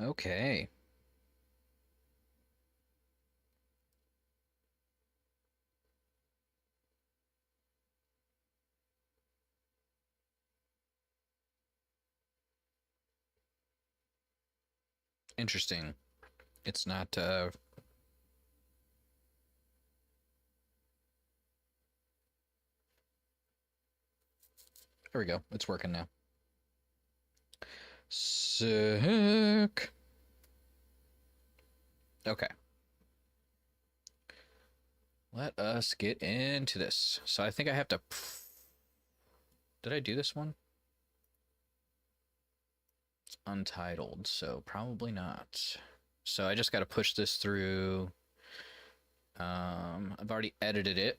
Okay. Interesting. It's not, there we go. It's working now. Sick. Okay. Let us get into this. So I think I have to... Did I do this one? It's untitled, so probably not. So I just got to push this through. I've already edited it.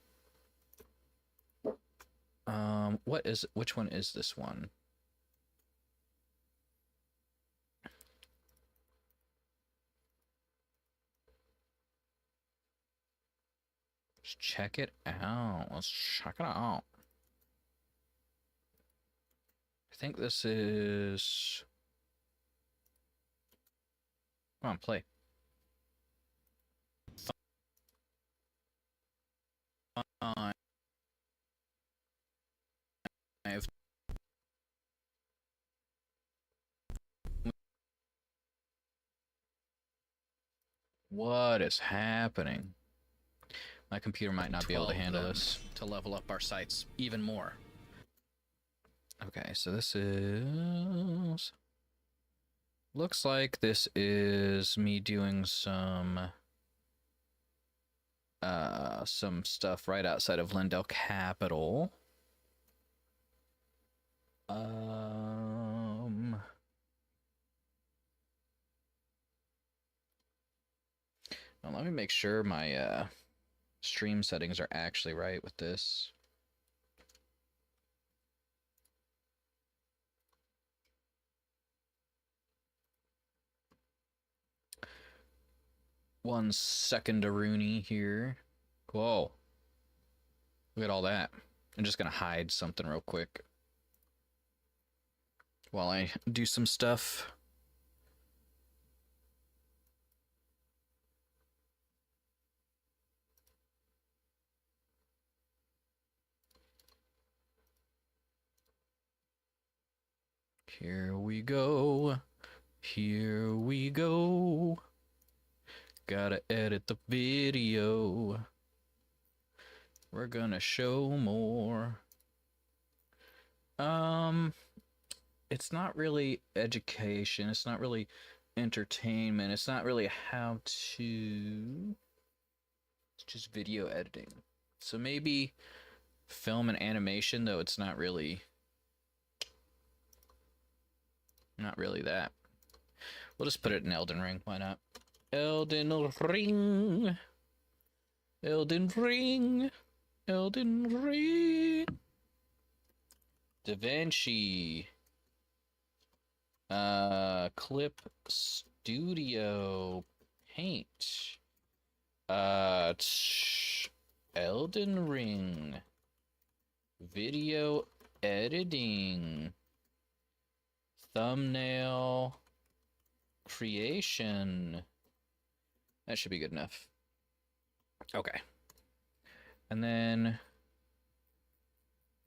Which one is this one? Let's check it out. Let's check it out. I think this is... Come on, play. Five. What is happening? My computer might not be able to handle this to level up our sites even more. Okay, so this is... Looks like this is me doing some stuff right outside of Lindell Capital. Now let me make sure my stream settings are actually right with this. One second, Rooney here. Whoa. Look at all that. I'm just gonna hide something real quick while I do some stuff. Here we go. Here we go. Gotta edit the video. We're gonna show more. It's not really education. It's not really entertainment. It's not really how to. It's just video editing. So maybe film and animation, though it's not really that. We'll just put it in Elden Ring. Why not? Elden Ring. Elden Ring. Elden Ring. Da Vinci. Clip Studio Paint. Elden Ring. Video editing. Thumbnail creation. That should be good enough. Okay. And then...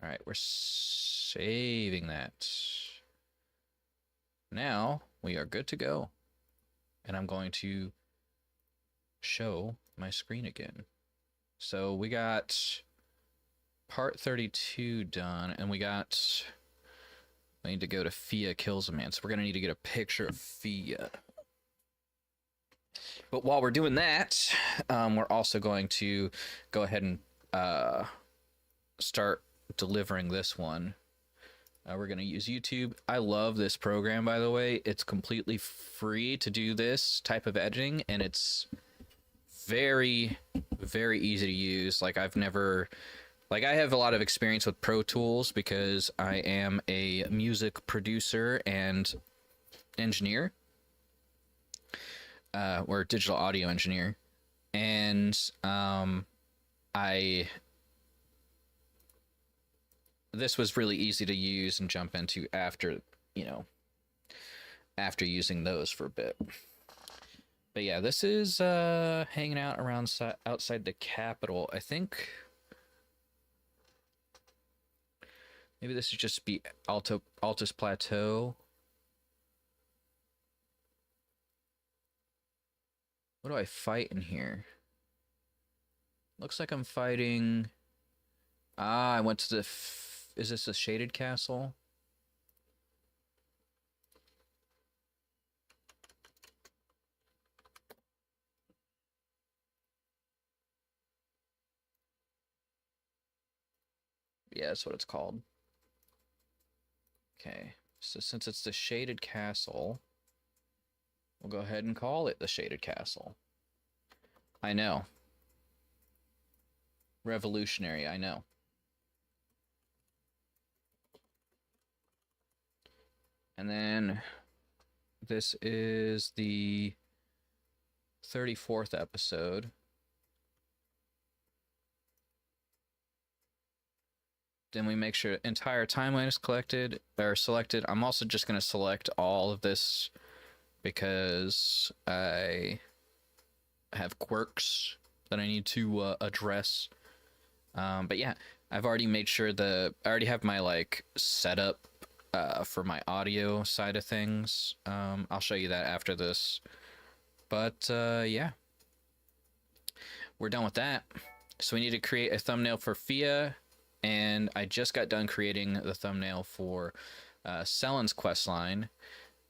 Alright, we're saving that. Now, we are good to go. And I'm going to show my screen again. So we got part 32 done, and we need to go to Fia Kills a Man. So we're going to need to get a picture of Fia. But while we're doing that, we're also going to go ahead and start delivering this one. We're going to use YouTube. I love this program, by the way. It's completely free to do this type of editing, and it's very, very easy to use. Like, I have a lot of experience with Pro Tools because I am a music producer and engineer, or digital audio engineer. And this was really easy to use and jump into after, after using those for a bit. But yeah, this is hanging out around outside the capital. I think maybe this is just be Altus Plateau. What do I fight in here? Looks like I'm fighting. Ah, I went to the. Is this a shaded castle? Yeah, that's what it's called. Okay, so since it's the shaded castle, we'll go ahead and call it the shaded castle. I know. Revolutionary, I know. And then this is the 34th episode. Then we make sure entire timeline is collected or selected. I'm also just going to select all of this because I have quirks that I need to address. But yeah, I've already made sure I already have my like setup for my audio side of things. I'll show you that after this. But yeah, we're done with that. So we need to create a thumbnail for Fia, and I just got done creating the thumbnail for Sellen's questline.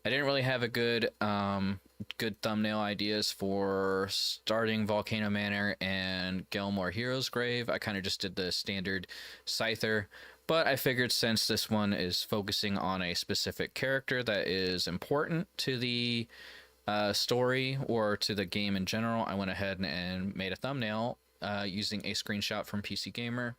I didn't really have a good thumbnail ideas for starting Volcano Manor and Gelmore Hero's Grave. I kind of just did the standard Scyther, but I figured since this one is focusing on a specific character that is important to the story or to the game in general, I went ahead and made a thumbnail using a screenshot from PC Gamer.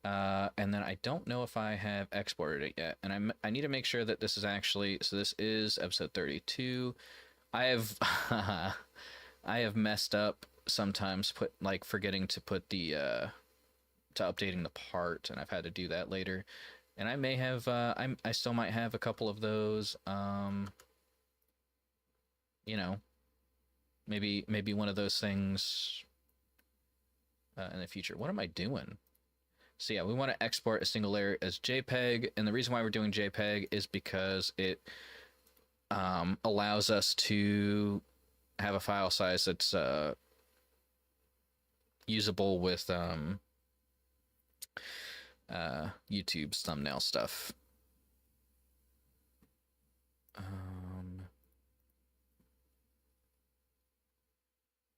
And then I don't know if I have exported it yet, and I need to make sure that this is actually, so this is episode 32. I have I have messed up sometimes, forgetting to put the to updating the part, and I've had to do that later. And I may have I still might have a couple of those, you know, maybe one of those things in the future. What am I doing? So yeah, we want to export a single layer as JPEG, and the reason why we're doing JPEG is because it allows us to have a file size that's usable with YouTube's thumbnail stuff.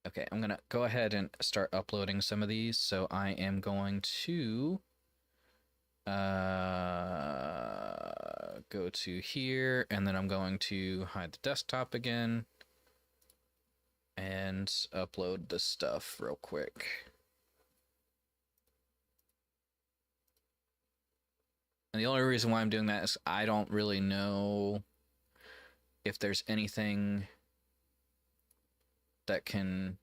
Okay, I'm gonna go ahead and start uploading some of these. So I am going to go to here, and then I'm going to hide the desktop again and upload the stuff real quick. And the only reason why I'm doing that is I don't really know if there's anything that can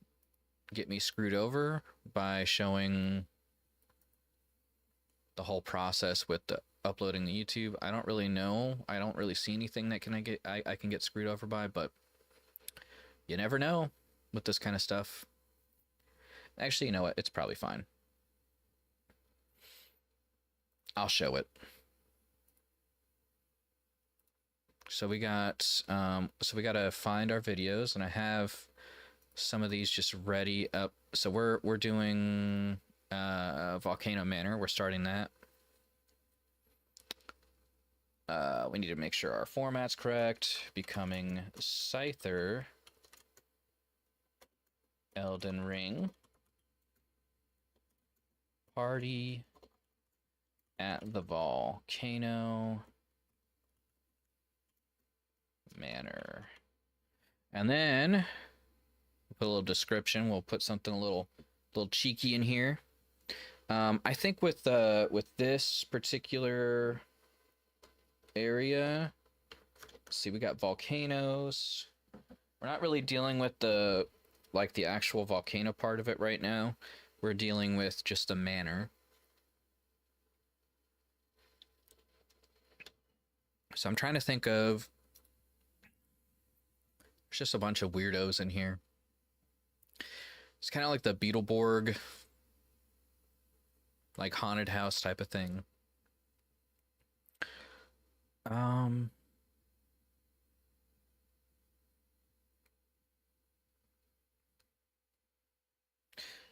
get me screwed over by showing the whole process with the uploading the YouTube. I don't really know. I don't really see anything that I can get screwed over by, but you never know with this kind of stuff. Actually, you know what? It's probably fine. I'll show it. So we got we gotta find our videos, and I have some of these just ready up. So we're doing Volcano Manor. We're starting that. We need to make sure our format's correct. Becoming Scyther, Elden Ring, Party at the Volcano Manor. And then put a little description. We'll put something a little cheeky in here. I think with this particular area, see, we got volcanoes. We're not really dealing with the actual volcano part of it right now. We're dealing with just the manor. So I'm trying to think of There's just a bunch of weirdos in here. It's kind of like the Beetleborg, like haunted house type of thing.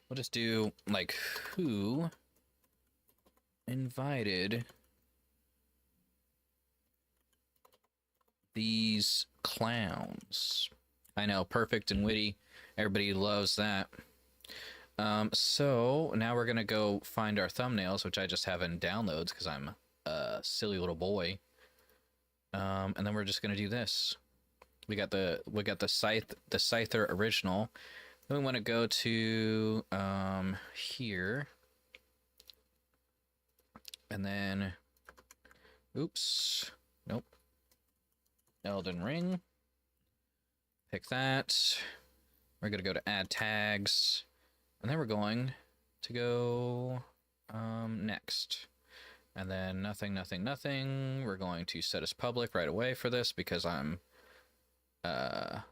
We'll just do like who invited these clowns. I know, perfect and witty. Everybody loves that. So now we're gonna go find our thumbnails, which I just have in downloads because I'm a silly little boy. And then we're just gonna do this. We got the Scyther original. Then we want to go to here, and then, oops, nope. Elden Ring. Pick that. We're gonna go to add tags, and then we're going to go next. And then nothing, nothing, nothing. We're going to set as public right away for this because I'm a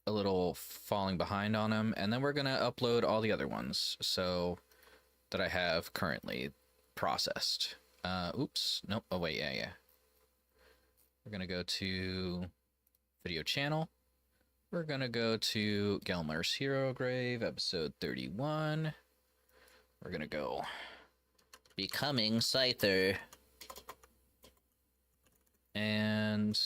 little falling behind on them. And then we're going to upload all the other ones so that I have currently processed. Oops. Nope. Oh, wait. Yeah. We're going to go to video channel. We're going to go to Gelmar's Hero Grave, episode 31. We're going to go Becoming Scyther. And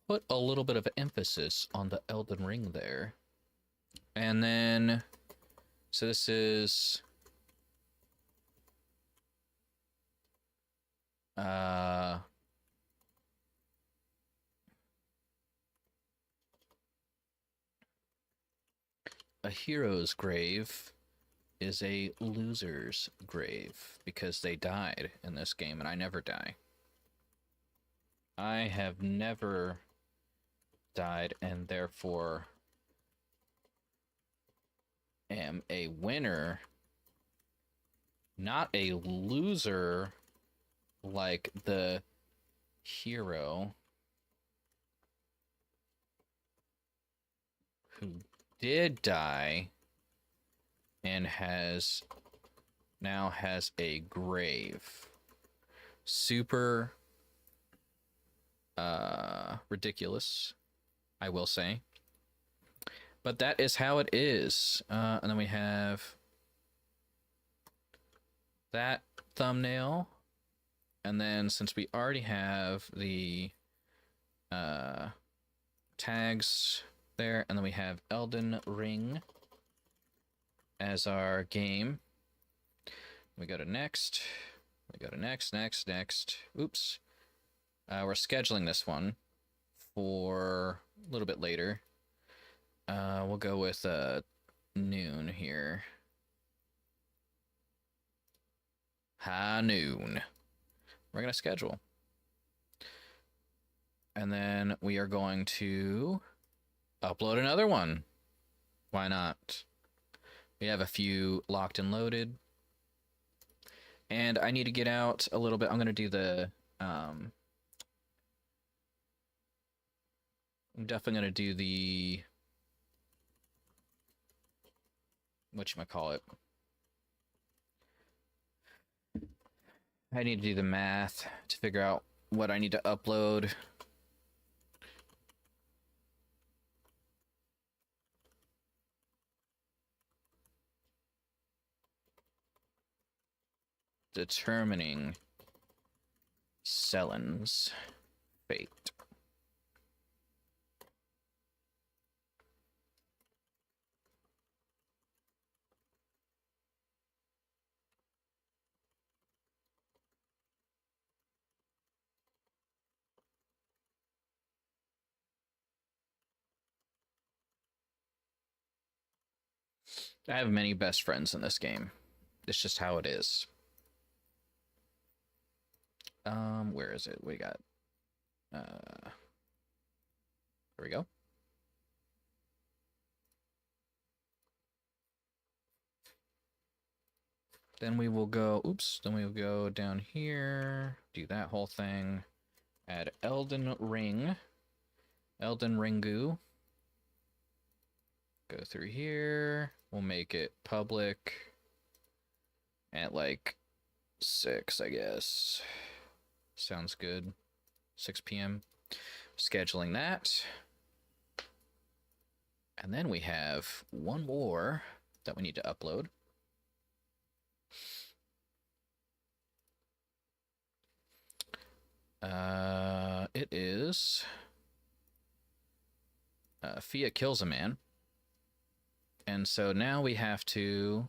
put a little bit of emphasis on the Elden Ring there. And then, so this is a hero's grave is a loser's grave because they died in this game and I never die. I have never died and therefore am a winner, not a loser like the hero who did die and now has a grave. Super ridiculous, I will say. But that is how it is. And then we have that thumbnail. And then since we already have the tags there, and then we have Elden Ring as our game. We go to next. We go to next. Oops. We're scheduling this one for a little bit later. We'll go with noon here. High noon. We're going to schedule. And then we are going to upload another one. Why not? We have a few locked and loaded. And I need to get out a little bit. I'm going to do the... I'm definitely going to do the... whatchamacallit? I need to do the math to figure out what I need to upload. Determining Selen's fate. I have many best friends in this game. It's just how it is. Where is it? We got, there we go. Then we will go, oops, then we will go down here, do that whole thing, add Elden Ring, Elden Ringu. Go through here. We'll make it public at like 6, I guess. Sounds good. 6 p.m. Scheduling that. And then we have one more that we need to upload. It is Fia kills a man. And so now we have to,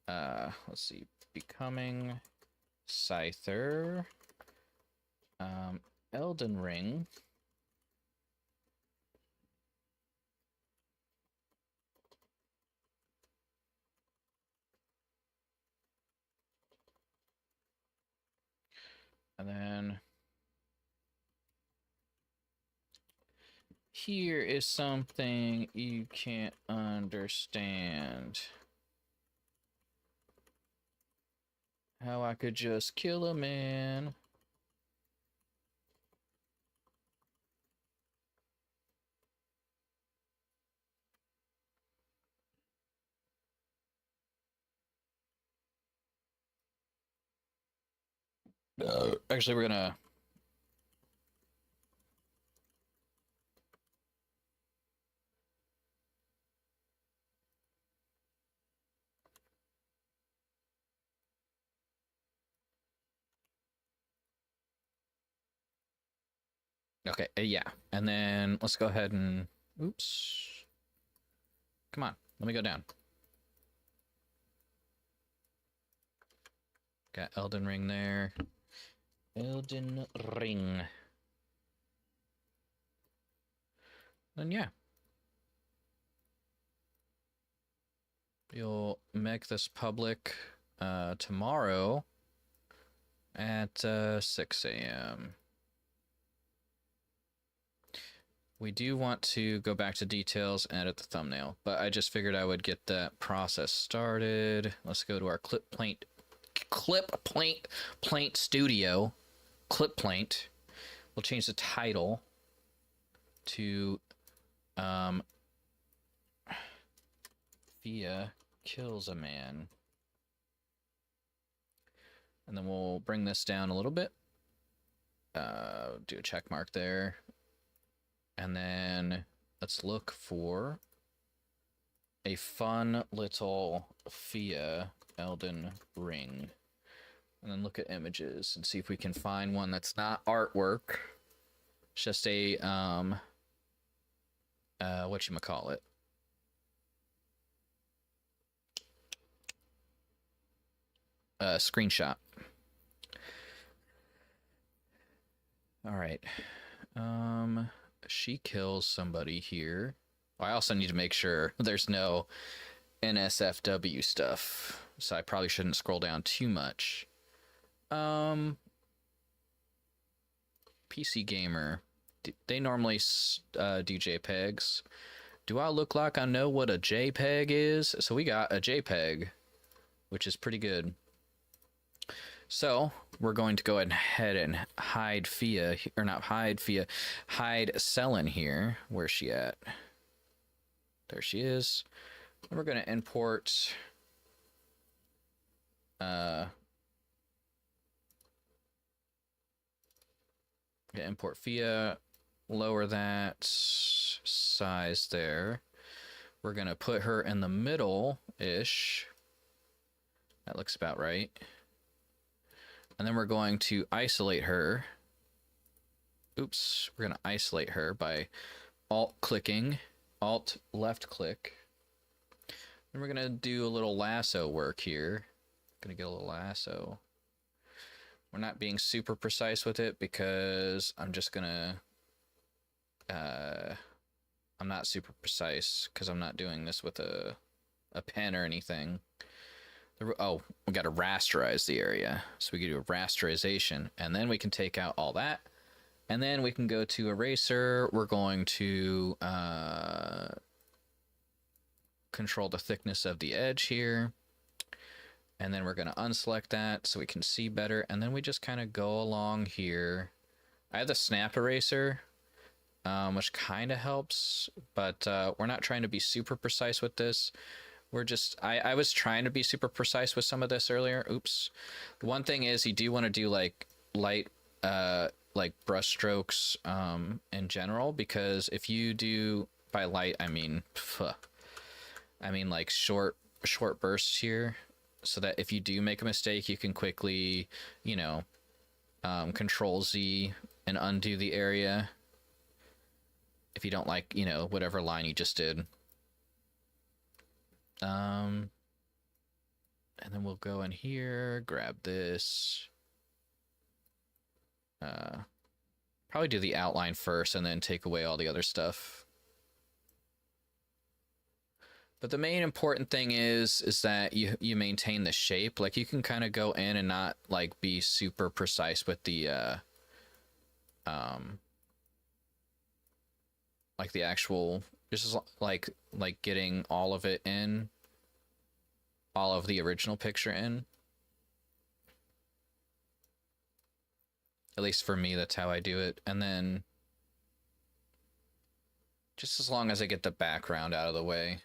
let's see, becoming Scyther, Elden Ring. And then here is something you can't understand. How I could just kill a man. Actually, we're gonna... Okay, yeah. And then let's go ahead and... Oops. Come on, let me go down. Got Elden Ring there. Elden Ring. Then yeah. You'll make this public tomorrow at 6 a.m. We do want to go back to details and edit the thumbnail, but I just figured I would get that process started. Let's go to our clip plaint studio. Clip plaint. We'll change the title to Fia kills a man. And then we'll bring this down a little bit. Do a check mark there. And then let's look for a fun little Fia Elden Ring. And then look at images and see if we can find one that's not artwork. It's just a, whatchamacallit. Screenshot. All right. She kills somebody here. I also need to make sure there's no NSFW stuff, so I probably shouldn't scroll down too much. PC Gamer, they normally do JPEGs. Do I look like I know what a JPEG is? So we got a JPEG, which is pretty good. So we're going to go ahead and hide Fia, or not hide Fia, hide Selen here. Where's she at? There she is. And we're going to import import Fia, lower that size there. We're going to put her in the middle-ish. That looks about right. And then we're going to isolate her. Oops, we're going to isolate her by alt-clicking, alt-left-click. And we're going to do a little lasso work here. Going to get a little lasso. We're not being super precise with it because I'm just going to... I'm not super precise because I'm not doing this with a pen or anything. Oh, we got to rasterize the area. So we can do a rasterization, and then we can take out all that. And then we can go to eraser. We're going to control the thickness of the edge here. And then we're going to unselect that so we can see better. And then we just kind of go along here. I have the snap eraser, which kind of helps, but we're not trying to be super precise with this. We're just, I was trying to be super precise with some of this earlier. Oops. One thing is you do want to do like light, like brush strokes in general, because if you do, by light, I mean, like short bursts here, so that if you do make a mistake, you can quickly, you know, Control Z and undo the area if you don't like, you know, whatever line you just did. And then we'll go in here, grab this. Probably do the outline first and then take away all the other stuff. But the main important thing is that you maintain the shape. Like, you can kind of go in and not like be super precise with the like the actual, just like getting all of it in, all of the original picture in. At least for me, that's how I do it. And then just as long as I get the background out of the way.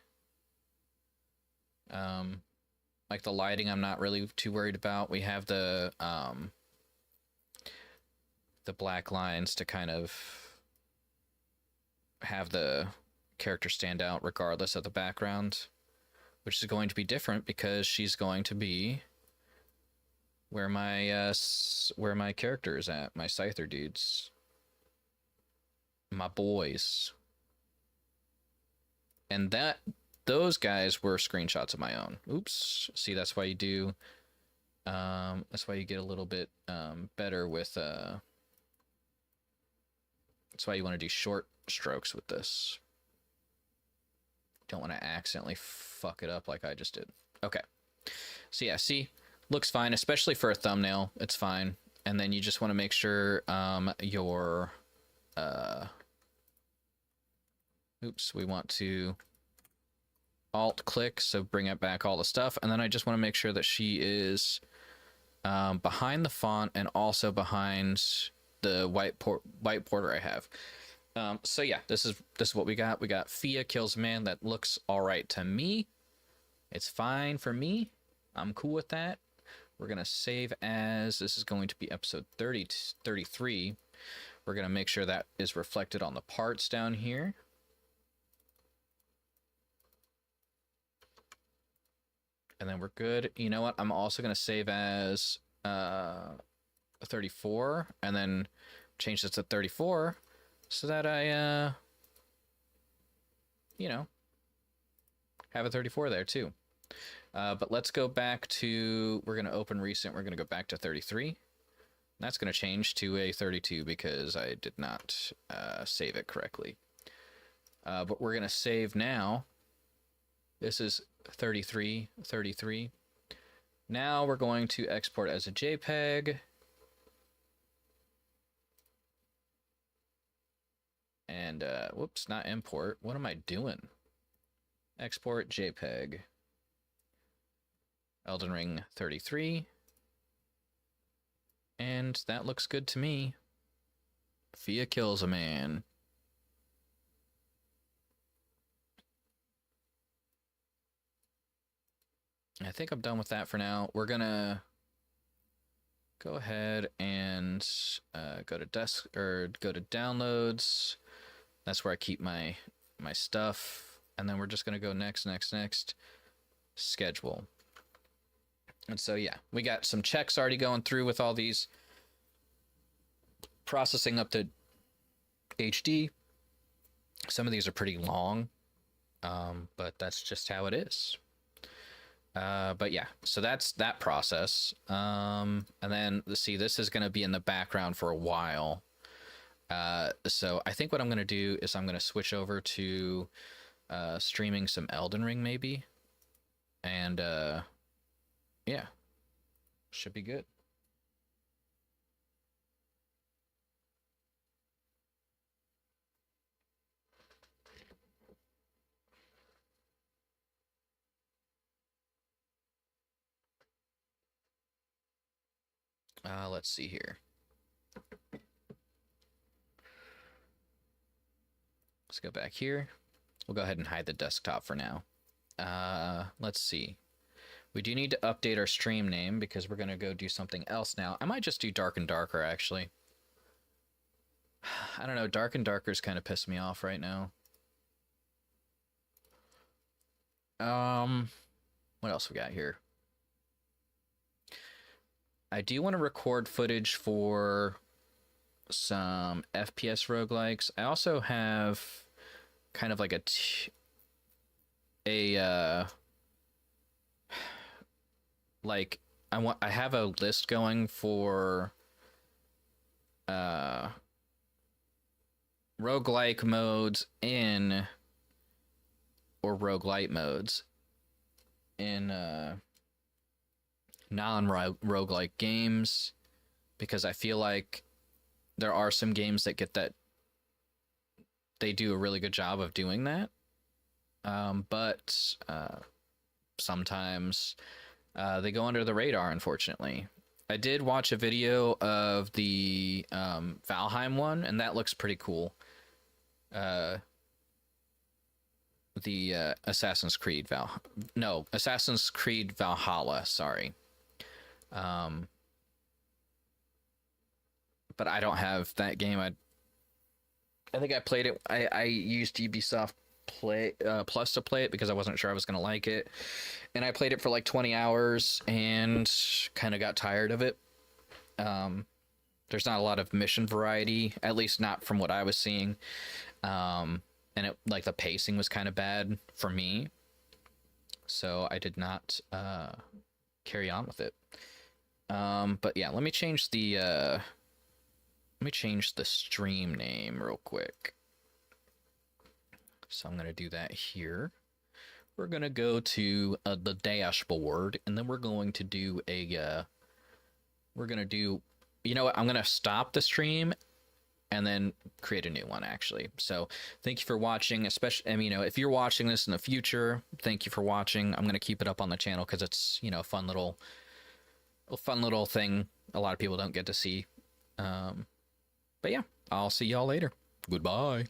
Like the lighting, I'm not really too worried about. We have the black lines to kind of have the character stand out regardless of the background, which is going to be different because she's going to be where my character is at, my Scyther dudes, my boys. And those guys were screenshots of my own. Oops. See, that's why you do, that's why you get a little bit better with, that's why you want to do short strokes with this. Don't want to accidentally fuck it up like I just did. Okay. So yeah, see, looks fine, especially for a thumbnail. It's fine. And then you just want to make sure your, oops, we want to alt click, so bring it back all the stuff. And then I just want to make sure that she is behind the font and also behind the white border I have. So yeah, this is what we got. We got Fia kills a man. That looks all right to me. It's fine for me. I'm cool with that. We're gonna save as. This is going to be episode 33. We're gonna make sure that is reflected on the parts down here. And then we're good. You know what? I'm also gonna save as 34, and then change this to 34, so that I you know, have a 34 there too. But let's go back to, we're gonna open recent. We're gonna go back to 33. That's gonna change to a 32 because I did not save it correctly. But we're gonna save now. This is 33. Now we're going to export as a JPEG. And, whoops, not import. What am I doing? Export JPEG. Elden Ring 33. And that looks good to me. Fia kills a man. I think I'm done with that for now. We're gonna go ahead and go to downloads. That's where I keep my stuff. And then we're just gonna go next, schedule. And so yeah, we got some checks already going through with all these, processing up to HD. Some of these are pretty long, but that's just how it is. But yeah, so that's that process. And then see, this is going to be in the background for a while. So I think what I'm going to do is I'm going to switch over to streaming some Elden Ring maybe. And yeah, should be good. Let's see here. Let's go back here. We'll go ahead and hide the desktop for now. Let's see. We do need to update our stream name because we're going to go do something else now. I might just do Dark and Darker, actually. I don't know. Dark and Darker's kind of pissed me off right now. What else we got here? I do want to record footage for some FPS roguelikes. I also have kind of like I have a list going for roguelike modes in, or roguelite modes in non-roguelike games, because I feel like there are some games that get that, they do a really good job of doing that, but sometimes they go under the radar, unfortunately. I did watch a video of the Valheim one, and that looks pretty cool. The Assassin's Creed Valhalla, sorry. But I don't have that game. I think I played it. I used Ubisoft Plus to play it because I wasn't sure I was going to like it. And I played it for like 20 hours and kind of got tired of it. There's not a lot of mission variety, at least not from what I was seeing. And it, like, the pacing was kind of bad for me. So I did not carry on with it. But yeah, let me change the stream name real quick. So I'm going to do that here. We're going to go to the dashboard, and then we're going to do you know what, I'm going to stop the stream and then create a new one, actually. So thank you for watching, especially, you know, if you're watching this in the future, thank you for watching. I'm going to keep it up on the channel because it's, you know, a fun little thing a lot of people don't get to see. But yeah, I'll see y'all later. Goodbye.